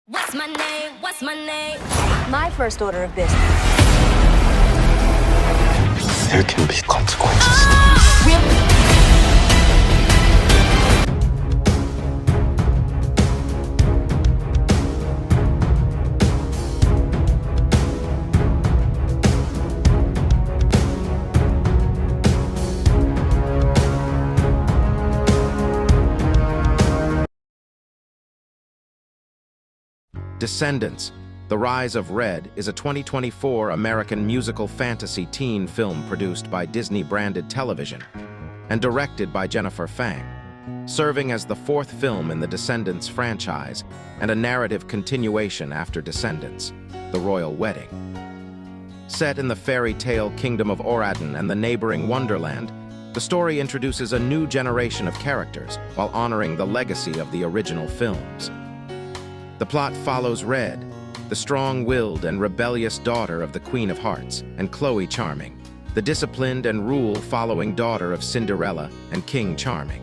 What's my name? What's my name? My first order of business. There can be consequences. Descendants, The Rise of Red is a 2024 American musical fantasy teen film produced by Disney-branded television and directed by Jennifer Phang, serving as the fourth film in the Descendants franchise and a narrative continuation after Descendants, The Royal Wedding. Set in the fairy tale kingdom of Oradan and the neighboring Wonderland, the story introduces a new generation of characters while honoring the legacy of the original films. The plot follows Red, the strong-willed and rebellious daughter of the Queen of Hearts, and Chloe Charming, the disciplined and rule-following daughter of Cinderella and King Charming.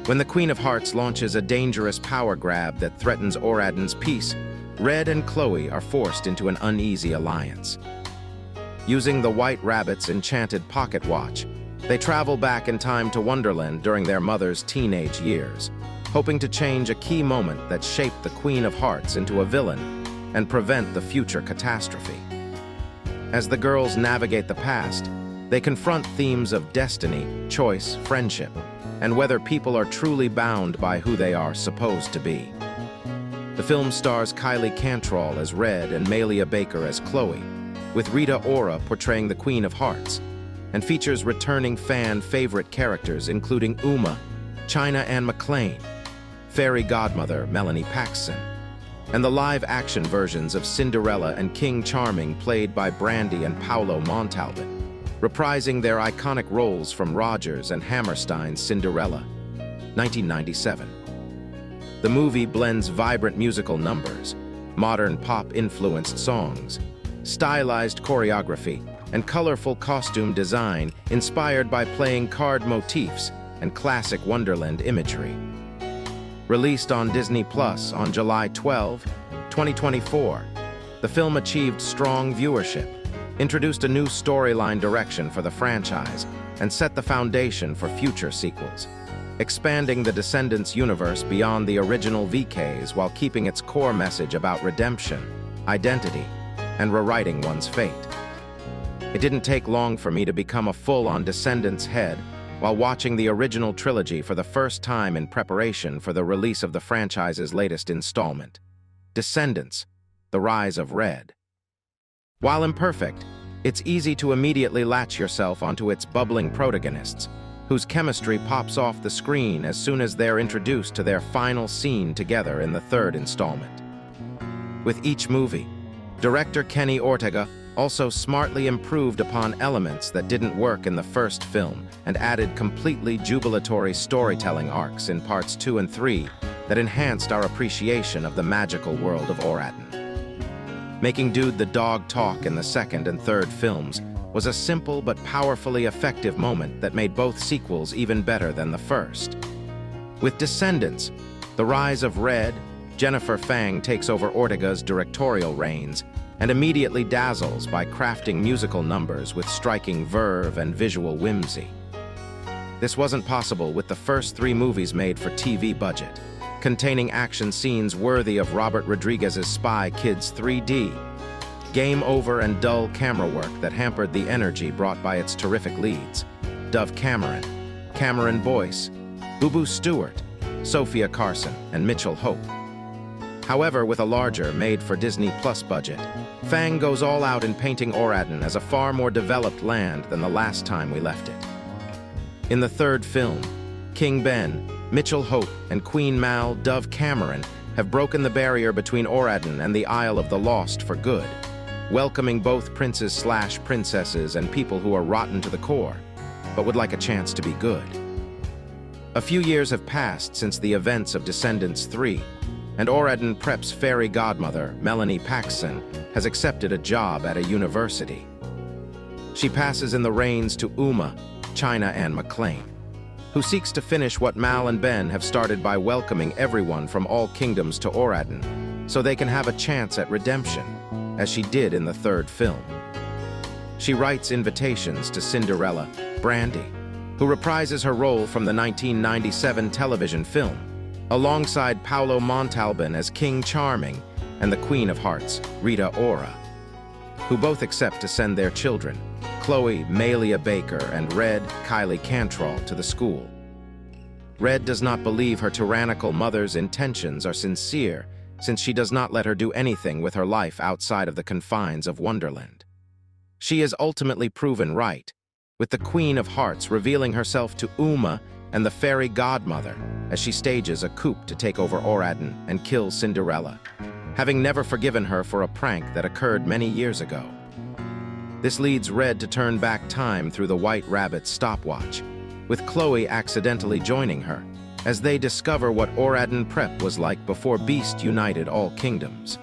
When the Queen of Hearts launches a dangerous power grab that threatens Oradan's peace, Red and Chloe are forced into an uneasy alliance. Using the White Rabbit's enchanted pocket watch, they travel back in time to Wonderland during their mother's teenage years, hoping to change a key moment that shaped the Queen of Hearts into a villain and prevent the future catastrophe. As the girls navigate the past, they confront themes of destiny, choice, friendship, and whether people are truly bound by who they are supposed to be. The film stars Kylie Cantrall as Red and Malia Baker as Chloe, with Rita Ora portraying the Queen of Hearts, and features returning fan favorite characters including Uma, China Anne McClain, fairy godmother Melanie Paxson, and the live-action versions of Cinderella and King Charming played by Brandy and Paolo Montalban, reprising their iconic roles from Rodgers and Hammerstein's Cinderella, 1997. The movie blends vibrant musical numbers, modern pop-influenced songs, stylized choreography, and colorful costume design inspired by playing card motifs and classic Wonderland imagery. Released on Disney Plus on July 12, 2024, the film achieved strong viewership, introduced a new storyline direction for the franchise, and set the foundation for future sequels, expanding the Descendants universe beyond the original VKs while keeping its core message about redemption, identity, and rewriting one's fate. It didn't take long for me to become a full-on Descendants head while watching the original trilogy for the first time in preparation for the release of the franchise's latest installment, Descendants, The Rise of Red. While imperfect, it's easy to immediately latch yourself onto its bubbling protagonists, whose chemistry pops off the screen as soon as they're introduced to their final scene together in the third installment. With each movie, director Kenny Ortega also smartly improved upon elements that didn't work in the first film and added completely jubilatory storytelling arcs in parts 2 and 3 that enhanced our appreciation of the magical world of Oradan. Making Dude the Dog talk in the second and third films was a simple but powerfully effective moment that made both sequels even better than the first. With Descendants, The Rise of Red, Jennifer Phang takes over Ortega's directorial reins and immediately dazzles by crafting musical numbers with striking verve and visual whimsy. This wasn't possible with the first 3 movies made for TV budget, containing action scenes worthy of Robert Rodriguez's Spy Kids 3D, game over and dull camera work that hampered the energy brought by its terrific leads, Dove Cameron, Cameron Boyce, Boo Boo Stewart, Sophia Carson, and Mitchell Hope. However, with a larger, made-for-Disney Plus budget, Phang goes all out in painting Oradan as a far more developed land than the last time we left it. In the third film, King Ben, Mitchell Hope, and Queen Mal, Dove Cameron have broken the barrier between Oradan and the Isle of the Lost for good, welcoming both princes/princesses and people who are rotten to the core, but would like a chance to be good. A few years have passed since the events of Descendants 3, and Oradan Prep's fairy godmother, Melanie Paxson, has accepted a job at a university. She passes in the reins to Uma, China Anne McClain, who seeks to finish what Mal and Ben have started by welcoming everyone from all kingdoms to Oradan, so they can have a chance at redemption, as she did in the third film. She writes invitations to Cinderella, Brandy, who reprises her role from the 1997 television film, alongside Paolo Montalban as King Charming and the Queen of Hearts, Rita Ora, who both accept to send their children, Chloe, Malia Baker, and Red, Kylie Cantrall, to the school. Red does not believe her tyrannical mother's intentions are sincere, since she does not let her do anything with her life outside of the confines of Wonderland. She is ultimately proven right, with the Queen of Hearts revealing herself to Uma and the fairy godmother as she stages a coup to take over Oradan and kill Cinderella, having never forgiven her for a prank that occurred many years ago. This leads Red to turn back time through the White Rabbit's stopwatch, with Chloe accidentally joining her, as they discover what Oradan Prep was like before Beast united all kingdoms.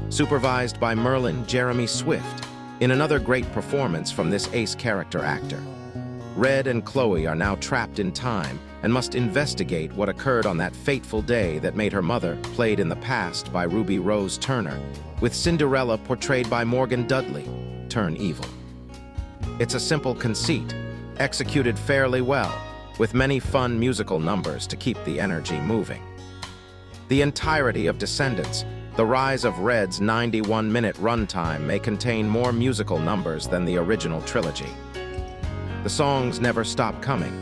Supervised by Merlin Jeremy Swift, in another great performance from this ace character actor, Red and Chloe are now trapped in time and must investigate what occurred on that fateful day that made her mother, played in the past by Ruby Rose Turner, with Cinderella portrayed by Morgan Dudley, turn evil. It's a simple conceit, executed fairly well, with many fun musical numbers to keep the energy moving. The entirety of Descendants, the rise of Red's 91-minute runtime, may contain more musical numbers than the original trilogy. The songs never stop coming,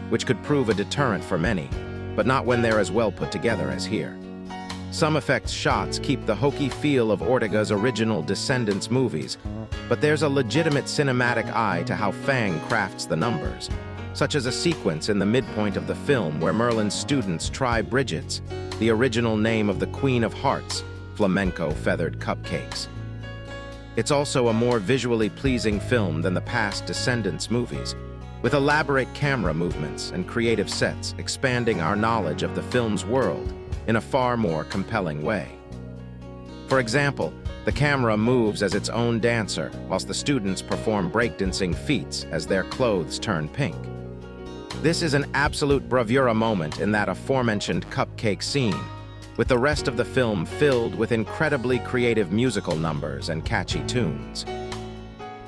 which could prove a deterrent for many, but not when they're as well put together as here. Some effects shots keep the hokey feel of Ortega's original Descendants movies, but there's a legitimate cinematic eye to how Phang crafts the numbers, such as a sequence in the midpoint of the film where Merlin's students try Bridget's, the original name of the Queen of Hearts, flamenco feathered cupcakes. It's also a more visually pleasing film than the past Descendants movies, with elaborate camera movements and creative sets expanding our knowledge of the film's world in a far more compelling way. For example, the camera moves as its own dancer whilst the students perform breakdancing feats as their clothes turn pink. This is an absolute bravura moment in that aforementioned cupcake scene, with the rest of the film filled with incredibly creative musical numbers and catchy tunes.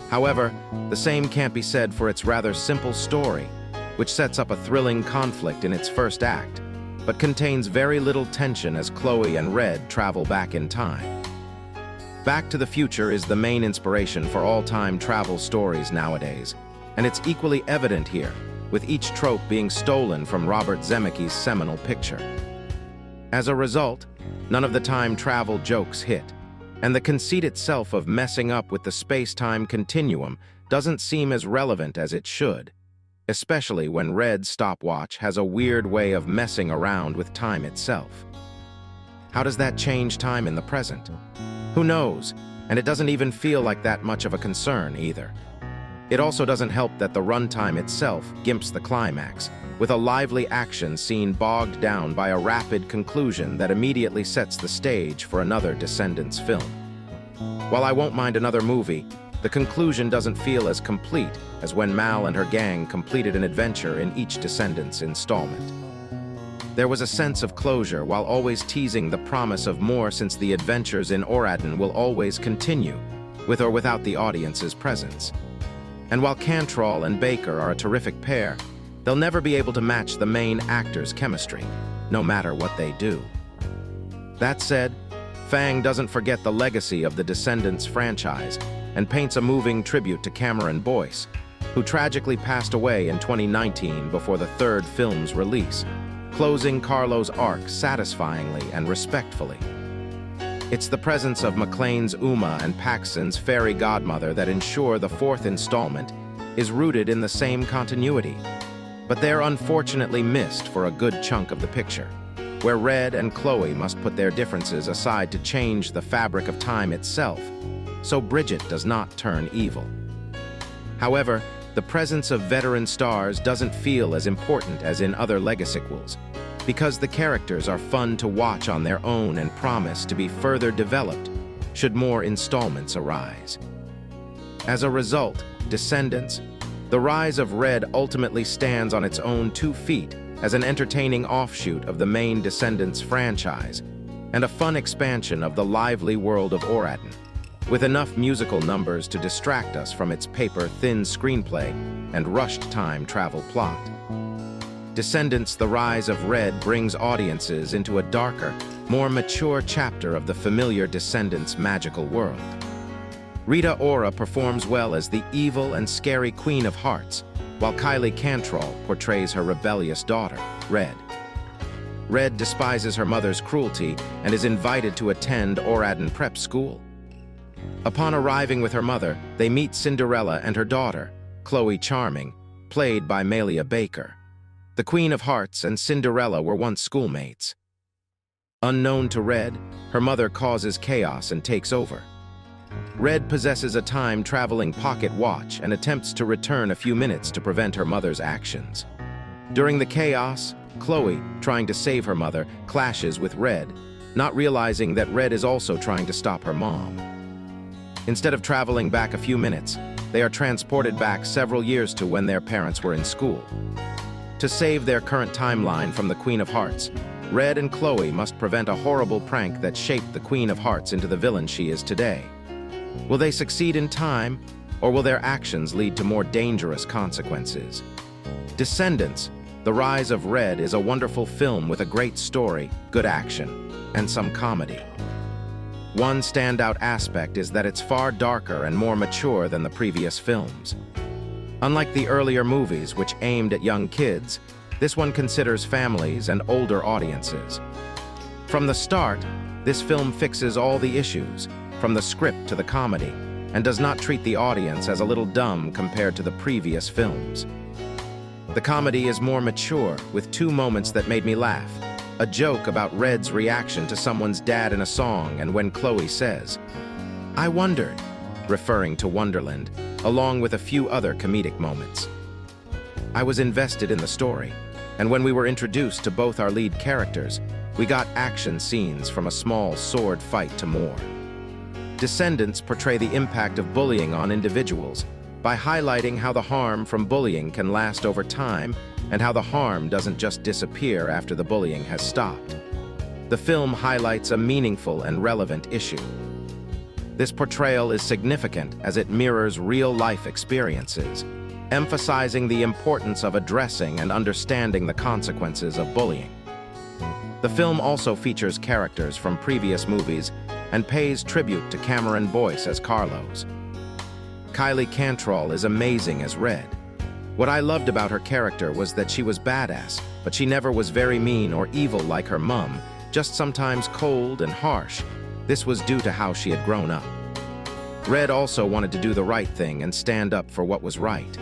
However, the same can't be said for its rather simple story, which sets up a thrilling conflict in its first act, but contains very little tension as Chloe and Red travel back in time. Back to the Future is the main inspiration for all time travel stories nowadays, and it's equally evident here, with each trope being stolen from Robert Zemeckis' seminal picture. As a result, none of the time travel jokes hit, and the conceit itself of messing up with the space-time continuum doesn't seem as relevant as it should, especially when Red's stopwatch has a weird way of messing around with time itself. How does that change time in the present? Who knows, and it doesn't even feel like that much of a concern either. It also doesn't help that the runtime itself gimps the climax, with a lively action scene bogged down by a rapid conclusion that immediately sets the stage for another Descendants film. While I won't mind another movie, the conclusion doesn't feel as complete as when Mal and her gang completed an adventure in each Descendants installment. There was a sense of closure while always teasing the promise of more, since the adventures in Oradan will always continue, with or without the audience's presence. And while Cantrall and Baker are a terrific pair, they'll never be able to match the main actor's chemistry, no matter what they do. That said, Phang doesn't forget the legacy of the Descendants franchise and paints a moving tribute to Cameron Boyce, who tragically passed away in 2019 before the third film's release, closing Carlo's arc satisfyingly and respectfully. It's the presence of McClane's Uma and Paxton's fairy godmother that ensure the fourth installment is rooted in the same continuity, but they're unfortunately missed for a good chunk of the picture, where Red and Chloe must put their differences aside to change the fabric of time itself, so Bridget does not turn evil. However, the presence of veteran stars doesn't feel as important as in other Legacyquels, because the characters are fun to watch on their own and promise to be further developed should more installments arise. As a result, Descendants, the rise of Red ultimately stands on its own 2 feet as an entertaining offshoot of the main Descendants franchise, and a fun expansion of the lively world of Oradan, with enough musical numbers to distract us from its paper-thin screenplay and rushed time travel plot. Descendants: The Rise of Red brings audiences into a darker, more mature chapter of the familiar Descendants' magical world. Rita Ora performs well as the evil and scary Queen of Hearts, while Kylie Cantrall portrays her rebellious daughter, Red. Red despises her mother's cruelty and is invited to attend Oradan Prep School. Upon arriving with her mother, they meet Cinderella and her daughter, Chloe Charming, played by Malia Baker. The Queen of Hearts and Cinderella were once schoolmates. Unknown to Red, her mother causes chaos and takes over. Red possesses a time-traveling pocket watch and attempts to return a few minutes to prevent her mother's actions. During the chaos, Chloe, trying to save her mother, clashes with Red, not realizing that Red is also trying to stop her mom. Instead of traveling back a few minutes, they are transported back several years to when their parents were in school. To save their current timeline from the Queen of Hearts, Red and Chloe must prevent a horrible prank that shaped the Queen of Hearts into the villain she is today. Will they succeed in time, or will their actions lead to more dangerous consequences? Descendants: The Rise of Red is a wonderful film with a great story, good action, and some comedy. One standout aspect is that it's far darker and more mature than the previous films. Unlike the earlier movies, which aimed at young kids, this one considers families and older audiences. From the start, this film fixes all the issues, from the script to the comedy, and does not treat the audience as a little dumb compared to the previous films. The comedy is more mature, with 2 moments that made me laugh. A joke about Red's reaction to someone's dad in a song, and when Chloe says, "I wondered," referring to Wonderland, along with a few other comedic moments. I was invested in the story, and when we were introduced to both our lead characters, we got action scenes from a small sword fight to more. Descendants portray the impact of bullying on individuals by highlighting how the harm from bullying can last over time and how the harm doesn't just disappear after the bullying has stopped. The film highlights a meaningful and relevant issue. This portrayal is significant as it mirrors real-life experiences, emphasizing the importance of addressing and understanding the consequences of bullying. The film also features characters from previous movies and pays tribute to Cameron Boyce as Carlos. Kylie Cantrall is amazing as Red. What I loved about her character was that she was badass, but she never was very mean or evil like her mom, just sometimes cold and harsh. This was due to how she had grown up. Red also wanted to do the right thing and stand up for what was right.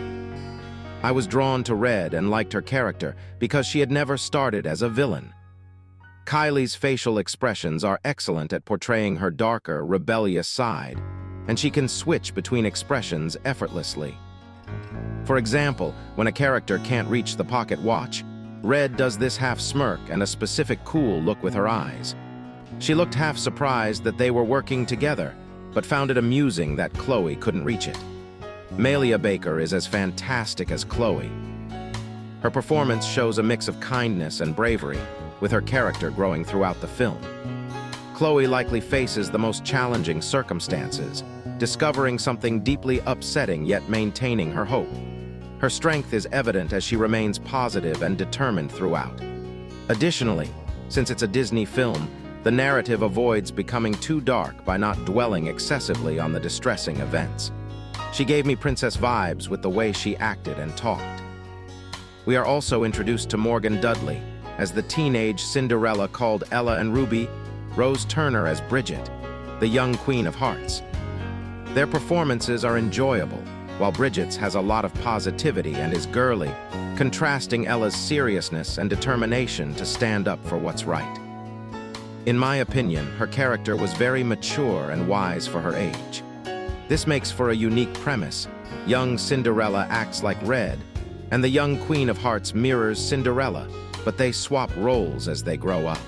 I was drawn to Red and liked her character because she had never started as a villain. Kylie's facial expressions are excellent at portraying her darker, rebellious side, and she can switch between expressions effortlessly. For example, when a character can't reach the pocket watch, Red does this half smirk and a specific cool look with her eyes. She looked half surprised that they were working together, but found it amusing that Chloe couldn't reach it. Malia Baker is as fantastic as Chloe. Her performance shows a mix of kindness and bravery, with her character growing throughout the film. Chloe likely faces the most challenging circumstances, discovering something deeply upsetting yet maintaining her hope. Her strength is evident as she remains positive and determined throughout. Additionally, since it's a Disney film, the narrative avoids becoming too dark by not dwelling excessively on the distressing events. She gave me princess vibes with the way she acted and talked. We are also introduced to Morgan Dudley as the teenage Cinderella called Ella and Ruby, Rose Turner as Bridget, the young Queen of Hearts. Their performances are enjoyable, while Bridget's has a lot of positivity and is girly, contrasting Ella's seriousness and determination to stand up for what's right. In my opinion, her character was very mature and wise for her age. This makes for a unique premise. Young Cinderella acts like Red, and the young Queen of Hearts mirrors Cinderella, but they swap roles as they grow up.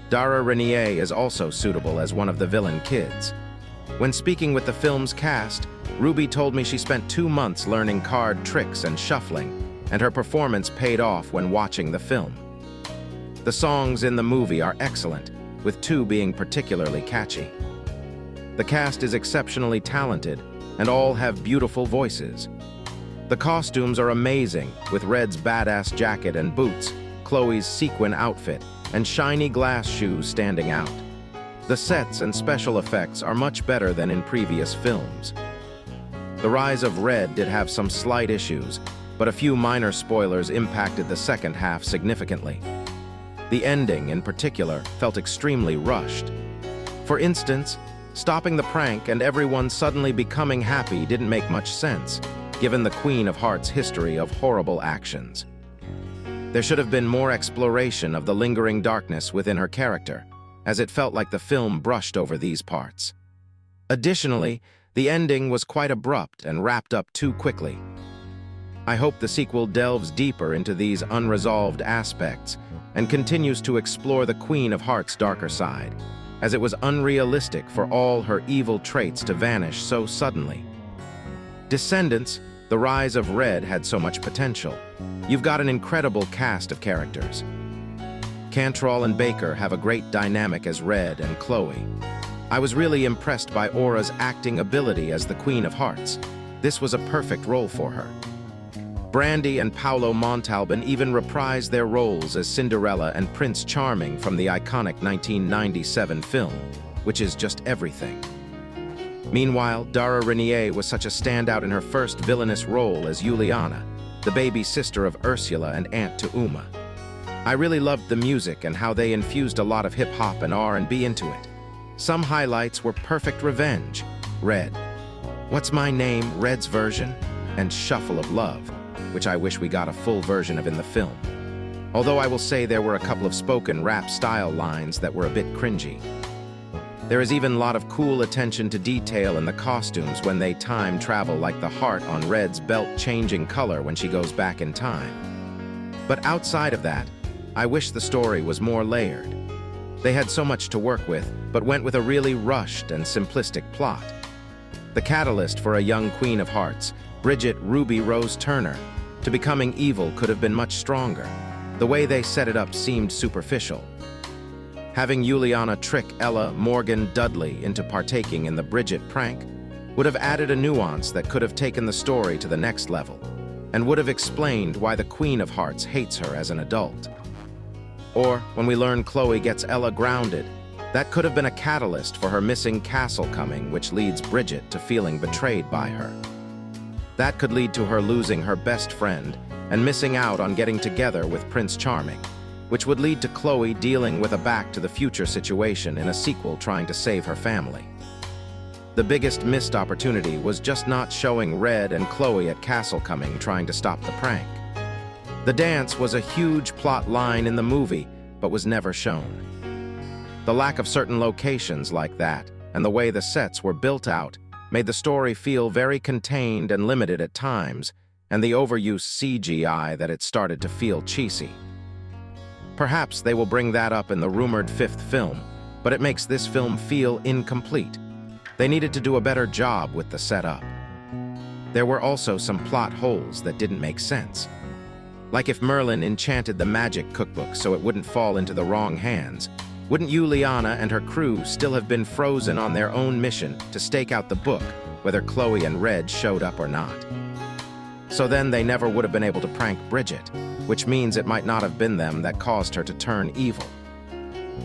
Dara Renier is also suitable as one of the villain kids. When speaking with the film's cast, Ruby told me she spent 2 months learning card tricks and shuffling, and her performance paid off when watching the film. The songs in the movie are excellent, with 2 being particularly catchy. The cast is exceptionally talented, and all have beautiful voices. The costumes are amazing, with Red's badass jacket and boots, Chloe's sequin outfit, and shiny glass shoes standing out. The sets and special effects are much better than in previous films. The Rise of Red did have some slight issues, but a few minor spoilers impacted the second half significantly. The ending, in particular, felt extremely rushed. For instance, stopping the prank and everyone suddenly becoming happy didn't make much sense, given the Queen of Hearts' history of horrible actions. There should have been more exploration of the lingering darkness within her character, as it felt like the film brushed over these parts. Additionally, the ending was quite abrupt and wrapped up too quickly. I hope the sequel delves deeper into these unresolved aspects and continues to explore the Queen of Hearts' darker side, as it was unrealistic for all her evil traits to vanish so suddenly. Descendants, The Rise of Red had so much potential. You've got an incredible cast of characters. Cantrall and Baker have a great dynamic as Red and Chloe. I was really impressed by Aura's acting ability as the Queen of Hearts. This was a perfect role for her. Brandy and Paolo Montalban even reprised their roles as Cinderella and Prince Charming from the iconic 1997 film, which is just everything. Meanwhile, Dara Renier was such a standout in her first villainous role as Juliana, the baby sister of Ursula and aunt to Uma. I really loved the music and how they infused a lot of hip-hop and R&B into it. Some highlights were Perfect Revenge, Red, What's My Name, Red's version, and Shuffle of Love, which I wish we got a full version of in the film. Although I will say there were a couple of spoken rap-style lines that were a bit cringy. There is even a lot of cool attention to detail in the costumes when they time travel, like the heart on Red's belt changing color when she goes back in time. But outside of that, I wish the story was more layered. They had so much to work with, but went with a really rushed and simplistic plot. The catalyst for a young Queen of Hearts, Bridget Ruby Rose Turner, to becoming evil could have been much stronger. The way they set it up seemed superficial. Having Juliana trick Ella Morgan Dudley into partaking in the Bridget prank would have added a nuance that could have taken the story to the next level, and would have explained why the Queen of Hearts hates her as an adult. Or, when we learn Chloe gets Ella grounded, that could have been a catalyst for her missing castle coming, which leads Bridget to feeling betrayed by her. That could lead to her losing her best friend and missing out on getting together with Prince Charming, which would lead to Chloe dealing with a back-to-the-future situation in a sequel trying to save her family. The biggest missed opportunity was just not showing Red and Chloe at Castle Coming trying to stop the prank. The dance was a huge plot line in the movie, but was never shown. The lack of certain locations like that, and the way the sets were built out, made the story feel very contained and limited at times, and the overuse CGI that it started to feel cheesy. Perhaps they will bring that up in the rumored 5th film, but it makes this film feel incomplete. They needed to do a better job with the setup. There were also some plot holes that didn't make sense. Like if Merlin enchanted the magic cookbook so it wouldn't fall into the wrong hands, wouldn't Juliana and her crew still have been frozen on their own mission to stake out the book, whether Chloe and Red showed up or not? So then they never would have been able to prank Bridget, which means it might not have been them that caused her to turn evil.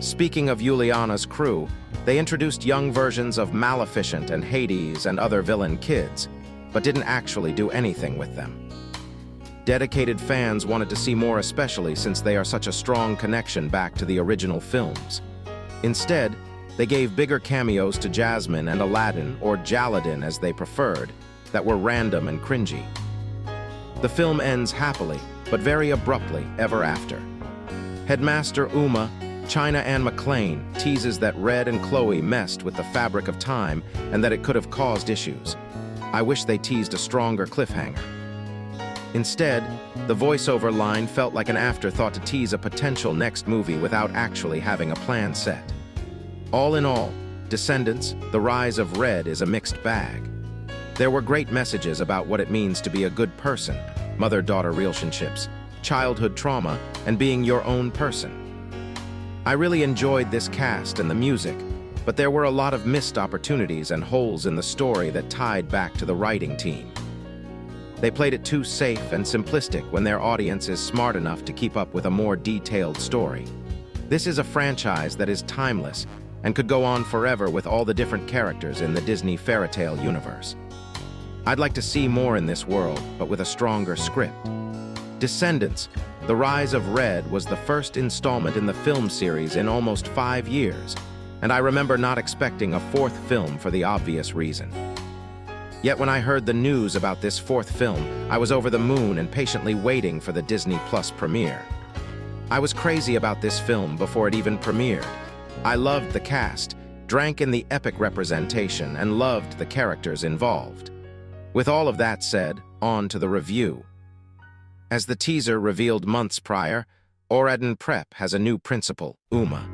Speaking of Juliana's crew, they introduced young versions of Maleficent and Hades and other villain kids, but didn't actually do anything with them. Dedicated fans wanted to see more, especially since they are such a strong connection back to the original films. Instead, they gave bigger cameos to Jasmine and Aladdin, or Jaladin as they preferred, that were random and cringy. The film ends happily, but very abruptly ever after. Headmaster Uma, China Anne McClain, teases that Red and Chloe messed with the fabric of time and that it could have caused issues. I wish they teased a stronger cliffhanger. Instead, the voiceover line felt like an afterthought to tease a potential next movie without actually having a plan set. All in all, Descendants, The Rise of Red is a mixed bag. There were great messages about what it means to be a good person, mother-daughter relationships, childhood trauma, and being your own person. I really enjoyed this cast and the music, but there were a lot of missed opportunities and holes in the story that tied back to the writing team. They played it too safe and simplistic when their audience is smart enough to keep up with a more detailed story. This is a franchise that is timeless and could go on forever with all the different characters in the Disney fairy tale universe. I'd like to see more in this world, but with a stronger script. Descendants, The Rise of Red was the first installment in the film series in almost 5 years, and I remember not expecting a fourth film for the obvious reason. Yet when I heard the news about this fourth film, I was over the moon and patiently waiting for the Disney Plus premiere. I was crazy about this film before it even premiered. I loved the cast, drank in the epic representation, and loved the characters involved. With all of that said, on to the review. As the teaser revealed months prior, Oradan Prep has a new principal, Uma.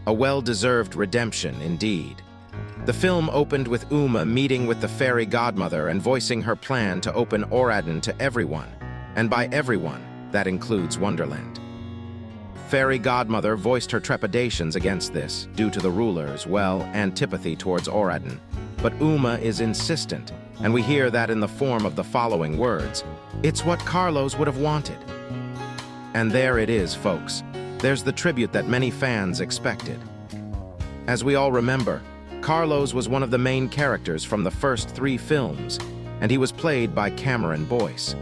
A well-deserved redemption, indeed. The film opened with Uma meeting with the fairy godmother and voicing her plan to open Oradan to everyone, and by everyone, that includes Wonderland. Fairy godmother voiced her trepidations against this due to the ruler's, antipathy towards Oradan, but Uma is insistent, and we hear that in the form of the following words: "It's what Carlos would have wanted." And there it is, folks. There's the tribute that many fans expected. As we all remember, Carlos was one of the main characters from the first 3 films, and he was played by Cameron Boyce.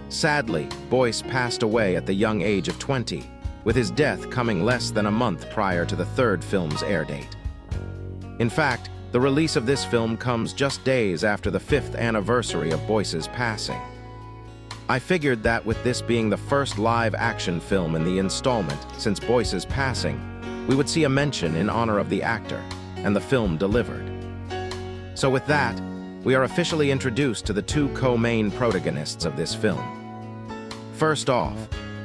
Sadly, Boyce passed away at the young age of 20, with his death coming less than a month prior to the 3rd film's air date. In fact, the release of this film comes just days after the 5th anniversary of Boyce's passing. I figured that with this being the first live-action film in the installment since Boyce's passing, we would see a mention in honor of the actor, and the film delivered. So with that, we are officially introduced to the 2 co-main protagonists of this film. First off,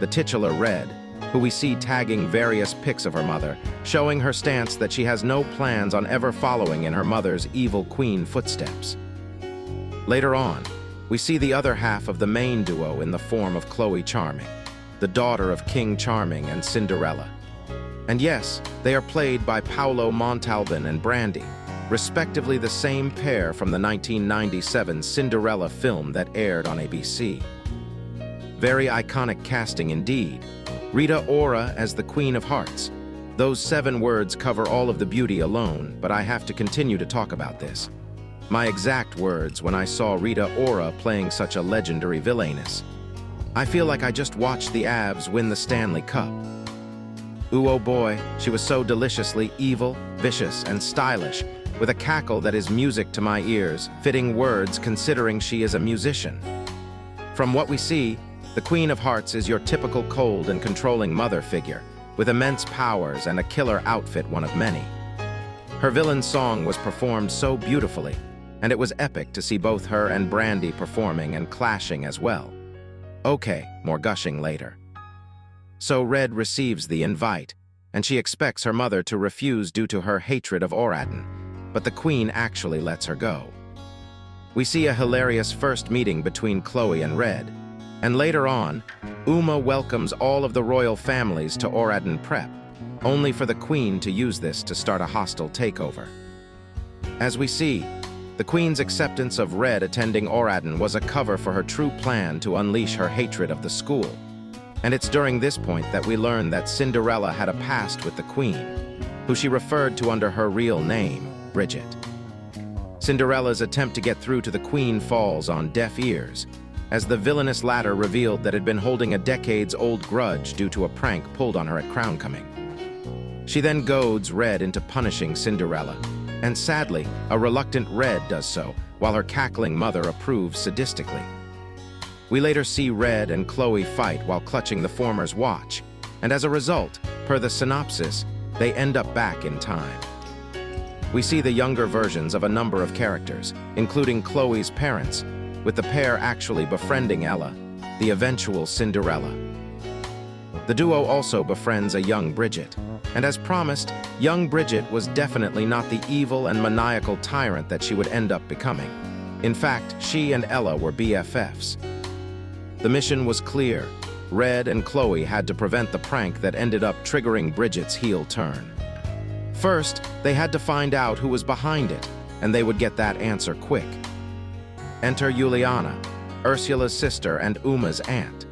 the titular Red, who we see tagging various pics of her mother, showing her stance that she has no plans on ever following in her mother's evil queen footsteps. Later on, we see the other half of the main duo in the form of Chloe Charming, the daughter of King Charming and Cinderella. And yes, they are played by Paolo Montalban and Brandy, respectively the same pair from the 1997 Cinderella film that aired on ABC. Very iconic casting indeed. Rita Ora as the Queen of Hearts. Those 7 words cover all of the beauty alone, but I have to continue to talk about this. My exact words when I saw Rita Ora playing such a legendary villainess. I feel like I just watched the Avs win the Stanley Cup. Ooh, oh boy, she was so deliciously evil, vicious, and stylish, with a cackle that is music to my ears, fitting words considering she is a musician. From what we see, the Queen of Hearts is your typical cold and controlling mother figure, with immense powers and a killer outfit, one of many. Her villain song was performed so beautifully, and it was epic to see both her and Brandy performing and clashing as well. Okay, more gushing later. So Red receives the invite, and she expects her mother to refuse due to her hatred of Oradan, but the Queen actually lets her go. We see a hilarious first meeting between Chloe and Red, and later on, Uma welcomes all of the royal families to Oradan Prep, only for the Queen to use this to start a hostile takeover. As we see, the Queen's acceptance of Red attending Oradan was a cover for her true plan to unleash her hatred of the school. And it's during this point that we learn that Cinderella had a past with the Queen, who she referred to under her real name, Bridget. Cinderella's attempt to get through to the Queen falls on deaf ears, as the villainous latter revealed that had been holding a decades-old grudge due to a prank pulled on her at Crown Coming. She then goads Red into punishing Cinderella, and sadly, a reluctant Red does so, while her cackling mother approves sadistically. We later see Red and Chloe fight while clutching the former's watch, and as a result, per the synopsis, they end up back in time. We see the younger versions of a number of characters, including Chloe's parents, with the pair actually befriending Ella, the eventual Cinderella. The duo also befriends a young Bridget, and as promised, young Bridget was definitely not the evil and maniacal tyrant that she would end up becoming. In fact, she and Ella were BFFs. The mission was clear: Red and Chloe had to prevent the prank that ended up triggering Bridget's heel turn. First, they had to find out who was behind it, and they would get that answer quick. Enter Juliana, Ursula's sister and Uma's aunt.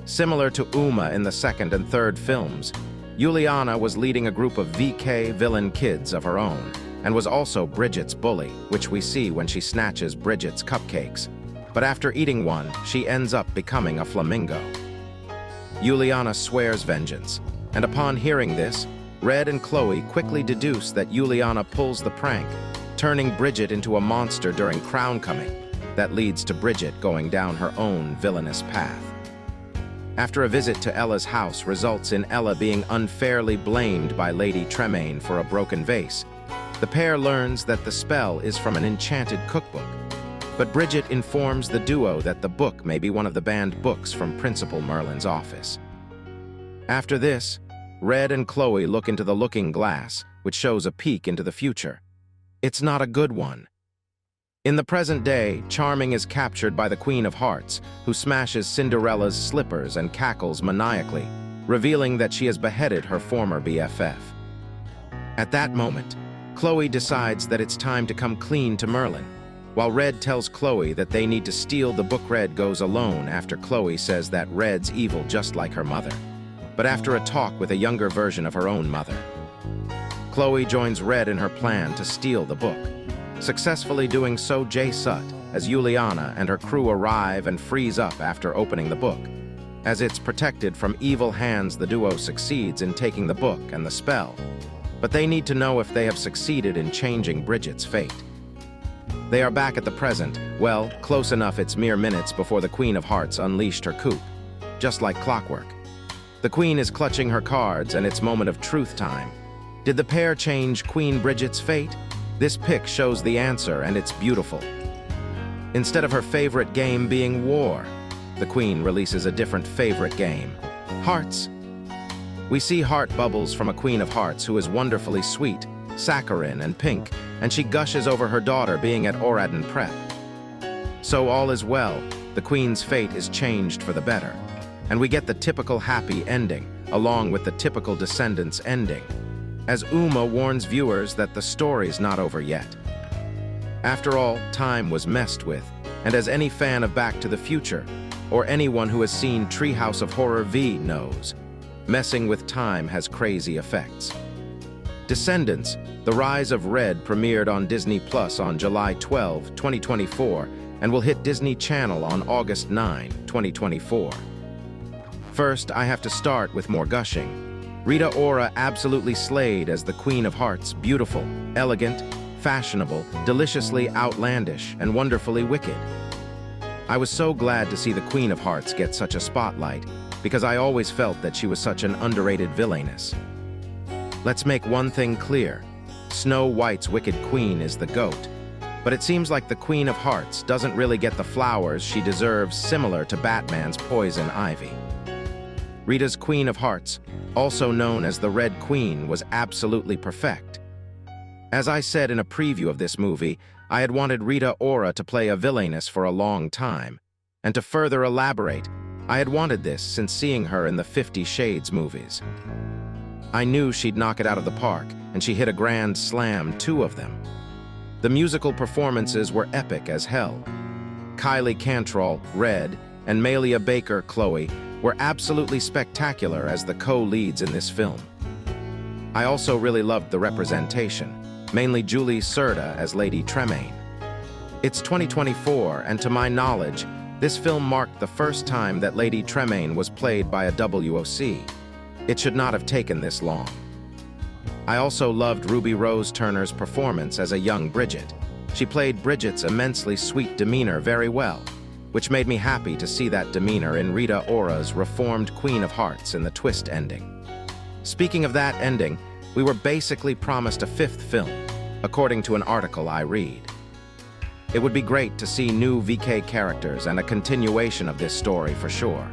Similar to Uma in the second and third films, Juliana was leading a group of VK villain kids of her own, and was also Bridget's bully, which we see when she snatches Bridget's cupcakes. But after eating one, she ends up becoming a flamingo. Juliana swears vengeance, and upon hearing this, Red and Chloe quickly deduce that Juliana pulls the prank, turning Bridget into a monster during crown coming. That leads to Bridget going down her own villainous path. After a visit to Ella's house results in Ella being unfairly blamed by Lady Tremaine for a broken vase, the pair learns that the spell is from an enchanted cookbook. But Bridget informs the duo that the book may be one of the banned books from Principal Merlin's office. After this, Red and Chloe look into the looking glass, which shows a peek into the future. It's not a good one. In the present day, Charming is captured by the Queen of Hearts, who smashes Cinderella's slippers and cackles maniacally, revealing that she has beheaded her former BFF. At that moment, Chloe decides that it's time to come clean to Merlin, while Red tells Chloe that they need to steal the book. Red goes alone after Chloe says that Red's evil just like her mother, but after a talk with a younger version of her own mother. Chloe joins Red in her plan to steal the book, successfully doing so as Juliana and her crew arrive and freeze up after opening the book. As it's protected from evil hands, the duo succeeds in taking the book and the spell, but they need to know if they have succeeded in changing Bridget's fate. They are back at the present, well, close enough it's mere minutes before the Queen of Hearts unleashed her coup, just like clockwork. The Queen is clutching her cards and it's moment of truth time. Did the pair change Queen Bridget's fate? This pic shows the answer and it's beautiful. Instead of her favorite game being war, the Queen releases a different favorite game, Hearts. We see heart bubbles from a Queen of Hearts who is wonderfully sweet, saccharine and pink, and she gushes over her daughter being at Oradin Prep. So all is well, the Queen's fate is changed for the better, and we get the typical happy ending, along with the typical Descendants ending, as Uma warns viewers that the story's not over yet. After all, time was messed with, and as any fan of Back to the Future, or anyone who has seen Treehouse of Horror V knows, messing with time has crazy effects. Descendants, The Rise of Red premiered on Disney Plus on July 12, 2024, and will hit Disney Channel on August 9, 2024. First, I have to start with more gushing. Rita Ora absolutely slayed as the Queen of Hearts, beautiful, elegant, fashionable, deliciously outlandish, and wonderfully wicked. I was so glad to see the Queen of Hearts get such a spotlight, because I always felt that she was such an underrated villainess. Let's make one thing clear. Snow White's wicked queen is the GOAT, but it seems like the Queen of Hearts doesn't really get the flowers she deserves, similar to Batman's Poison Ivy. Rita's Queen of Hearts, also known as the Red Queen, was absolutely perfect. As I said in a preview of this movie, I had wanted Rita Ora to play a villainess for a long time, and to further elaborate, I had wanted this since seeing her in the 50 Shades movies. I knew she'd knock it out of the park, and she hit a grand slam, 2 of them. The musical performances were epic as hell. Kylie Cantrall, Red, and Malia Baker, Chloe, were absolutely spectacular as the co-leads in this film. I also really loved the representation, mainly Julie Serta as Lady Tremaine. It's 2024, and to my knowledge, this film marked the first time that Lady Tremaine was played by a WOC. It should not have taken this long. I also loved Ruby Rose Turner's performance as a young Bridget. She played Bridget's immensely sweet demeanor very well, which made me happy to see that demeanor in Rita Ora's reformed Queen of Hearts in the twist ending. Speaking of that ending, we were basically promised a 5th film, according to an article I read. It would be great to see new VK characters and a continuation of this story for sure.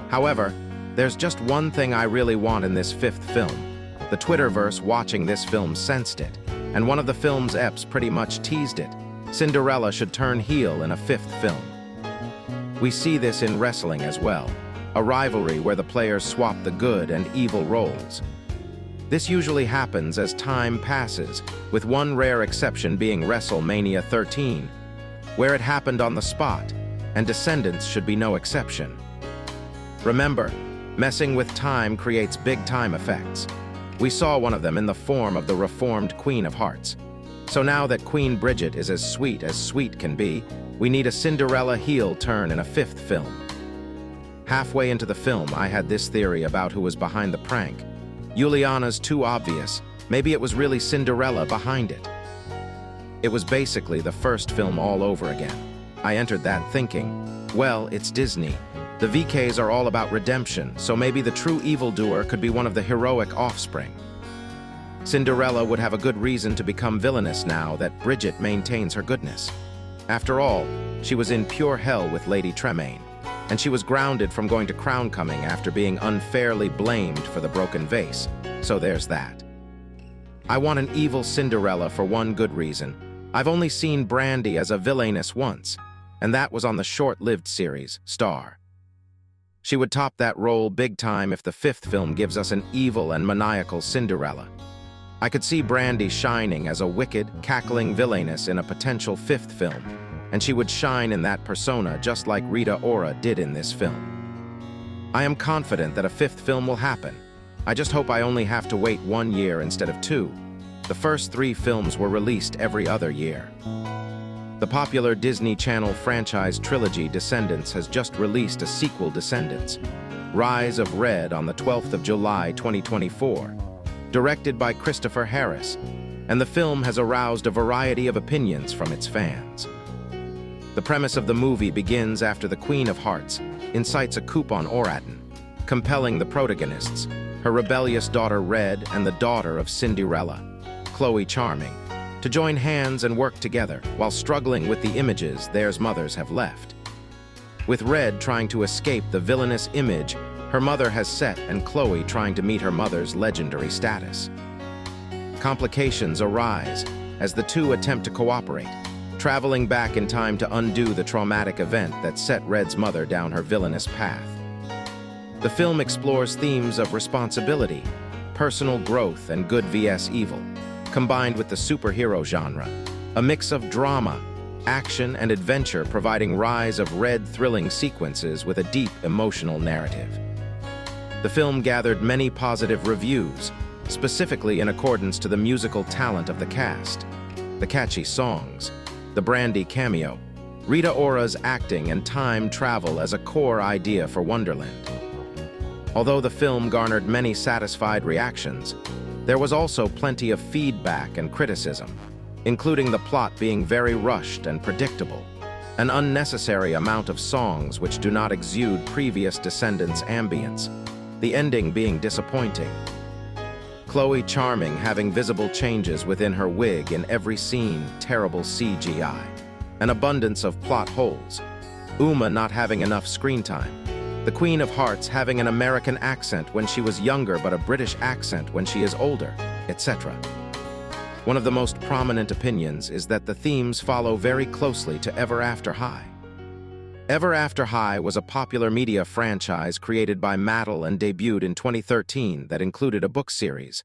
However, there's just one thing I really want in this 5th film. The Twitterverse watching this film sensed it, and one of the film's eps pretty much teased it. Cinderella should turn heel in a 5th film. We see this in wrestling as well. a rivalry where the players swap the good and evil roles. This usually happens as time passes, with one rare exception being WrestleMania 13, where it happened on the spot, and Descendants should be no exception. Remember, messing with time creates big-time effects. We saw one of them in the form of the reformed Queen of Hearts. So now that Queen Bridget is as sweet can be, we need a Cinderella heel turn in a fifth film. Halfway into the film, I had this theory about who was behind the prank. Juliana's too obvious. Maybe it was really Cinderella behind it. It was basically the first film all over again. I entered that thinking, well, it's Disney. The VKs are all about redemption, so maybe the true evildoer could be one of the heroic offspring. Cinderella would have a good reason to become villainous now that Bridget maintains her goodness. After all, she was in pure hell with Lady Tremaine, and she was grounded from going to Crown Coming after being unfairly blamed for the broken vase, so there's that. I want an evil Cinderella for one good reason. I've only seen Brandy as a villainess once, and that was on the short-lived series, Star. She would top that role big time if the fifth film gives us an evil and maniacal Cinderella. I could see Brandy shining as a wicked, cackling villainess in a potential fifth film, and she would shine in that persona just like Rita Ora did in this film. I am confident that a fifth film will happen. I just hope I only have to wait 1 year instead of 2. The first 3 films were released every other year. The popular Disney Channel franchise trilogy Descendants has just released a sequel, Descendants, Rise of Red, on the 12th of July 2024, directed by Christopher Harris, and the film has aroused a variety of opinions from its fans. The premise of the movie begins after the Queen of Hearts incites a coup on Oraton, compelling the protagonists, her rebellious daughter Red and the daughter of Cinderella, Chloe Charming, to join hands and work together while struggling with the images their mothers have left. With Red trying to escape the villainous image her mother has set and Chloe trying to meet her mother's legendary status. Complications arise as the two attempt to cooperate, traveling back in time to undo the traumatic event that set Red's mother down her villainous path. The film explores themes of responsibility, personal growth, and good vs. evil, combined with the superhero genre, a mix of drama, action, and adventure, providing Rise of Red thrilling sequences with a deep emotional narrative. The film gathered many positive reviews, specifically in accordance to the musical talent of the cast, the catchy songs, the Brandy cameo, Rita Ora's acting, and time travel as a core idea for Wonderland. Although the film garnered many satisfied reactions, there was also plenty of feedback and criticism, including the plot being very rushed and predictable, an unnecessary amount of songs which do not exude previous Descendants ambience, the ending being disappointing, Chloe Charming having visible changes within her wig in every scene, terrible CGI, an abundance of plot holes, Uma not having enough screen time, the Queen of Hearts having an American accent when she was younger but a British accent when she is older, etc. One of the most prominent opinions is that the themes follow very closely to Ever After High. Ever After High was a popular media franchise created by Mattel and debuted in 2013 that included a book series,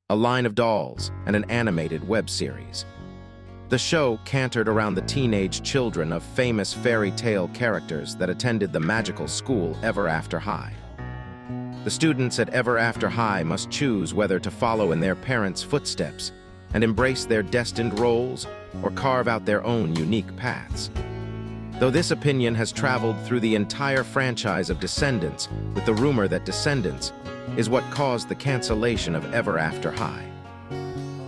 a line of dolls, and an animated web series. The show cantered around the teenage children of famous fairy tale characters that attended the magical school Ever After High. The students at Ever After High must choose whether to follow in their parents' footsteps and embrace their destined roles or carve out their own unique paths. Though this opinion has traveled through the entire franchise of Descendants, with the rumor that Descendants is what caused the cancellation of Ever After High.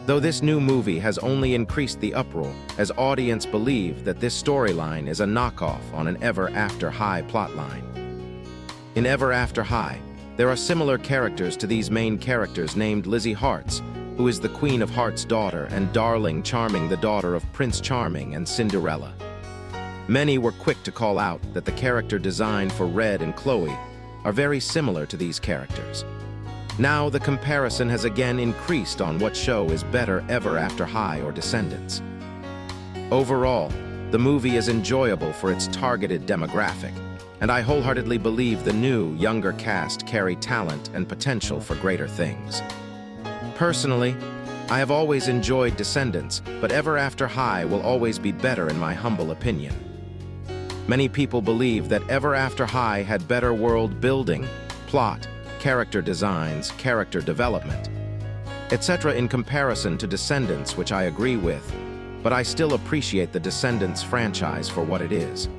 Though this new movie has only increased the uproar as audience believe that this storyline is a knockoff on an Ever After High plotline. In Ever After High, there are similar characters to these main characters named Lizzie Hearts, who is the Queen of Hearts' daughter, and Darling Charming, the daughter of Prince Charming and Cinderella. Many were quick to call out that the character design for Red and Chloe are very similar to these characters. Now the comparison has again increased on what show is better, Ever After High or Descendants. Overall, the movie is enjoyable for its targeted demographic, and I wholeheartedly believe the new, younger cast carry talent and potential for greater things. Personally, I have always enjoyed Descendants, but Ever After High will always be better in my humble opinion. Many people believe that Ever After High had better world building, plot, character designs, character development, etc. in comparison to Descendants, which I agree with, but I still appreciate the Descendants franchise for what it is.